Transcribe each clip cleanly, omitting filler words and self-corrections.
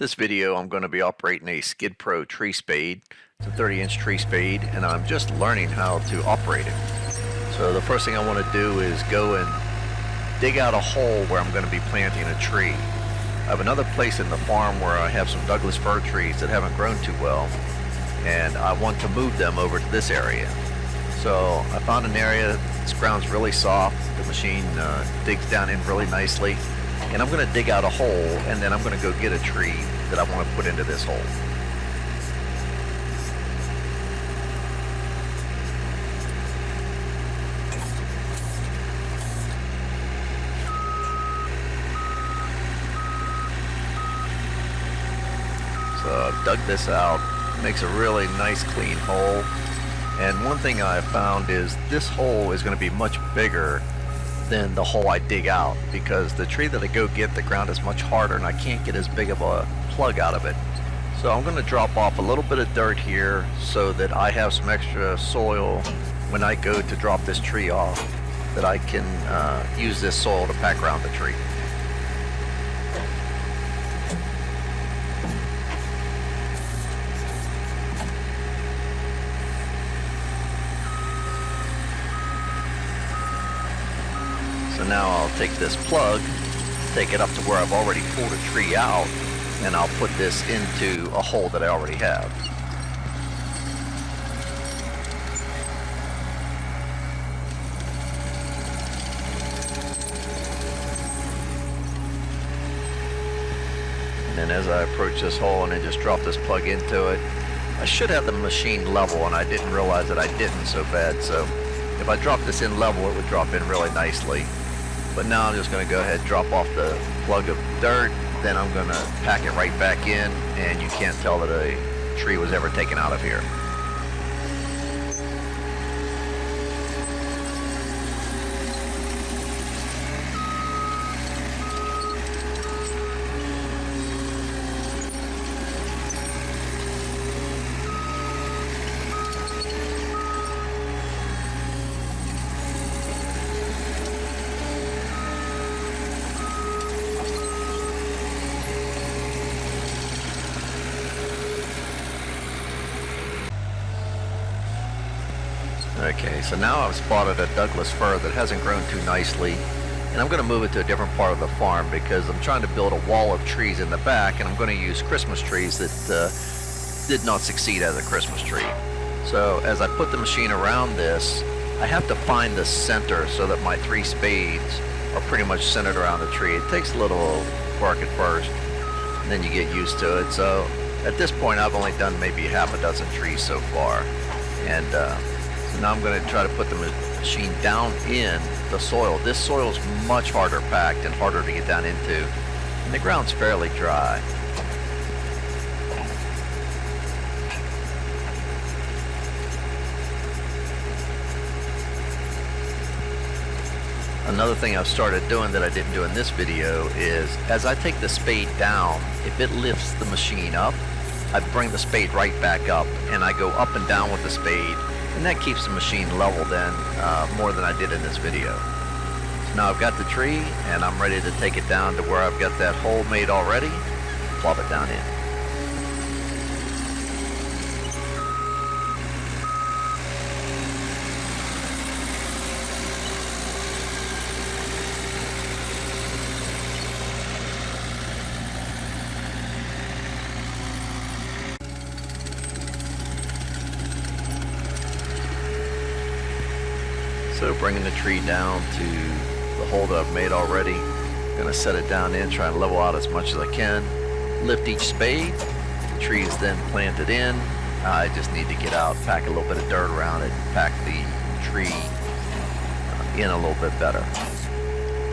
This video I'm going to be operating a SkidPro tree spade. It's a 30-inch tree spade and I'm just learning how to operate it. So the first thing I want to do is go and dig out a hole where I'm going to be planting a tree. I have another place in the farm where I have some Douglas Fir trees that haven't grown too well and I want to move them over to this area. So I found an area, this ground's really soft, the machine digs down in really nicely. And I'm going to dig out a hole and then I'm going to go get a tree that I want to put into this hole. So I've dug this out, makes a really nice clean hole. And one thing I found is this hole is going to be much bigger than the hole I dig out, because the tree that I go get, the ground is much harder and I can't get as big of a plug out of it. So I'm going to drop off a little bit of dirt here so that I have some extra soil when I go to drop this tree off, that I can use this soil to pack around the tree. So now I'll take this plug, take it up to where I've already pulled a tree out, and I'll put this into a hole that I already have. And then as I approach this hole and then just drop this plug into it, I should have the machine level and I didn't realize that I didn't so bad. So if I drop this in level, it would drop in really nicely. But now I'm just going to go ahead and drop off the plug of dirt, then I'm going to pack it right back in, and you can't tell that a tree was ever taken out of here. Okay, so now I've spotted a Douglas Fir that hasn't grown too nicely, and I'm going to move it to a different part of the farm because I'm trying to build a wall of trees in the back, and I'm going to use Christmas trees that did not succeed as a Christmas tree. So as I put the machine around this, I have to find the center so that my three spades are pretty much centered around the tree. It takes a little work at first, and then you get used to it. So at this point I've only done maybe half a dozen trees so far, and now I'm going to try to put the machine down in the soil. This soil is much harder packed and harder to get down into, and the ground's fairly dry. Another thing I've started doing that I didn't do in this video is, as I take the spade down, if it lifts the machine up, I bring the spade right back up and I go up and down with the spade. And that keeps the machine level then more than I did in this video. So now I've got the tree and I'm ready to take it down to where I've got that hole made already. Plop it down in. So bringing the tree down to the hole that I've made already, I'm going to set it down in, try and level out as much as I can. Lift each spade, the tree is then planted in. I just need to get out, pack a little bit of dirt around it, pack the tree in a little bit better.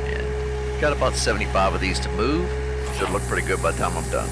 And got about 75 of these to move. Should look pretty good by the time I'm done.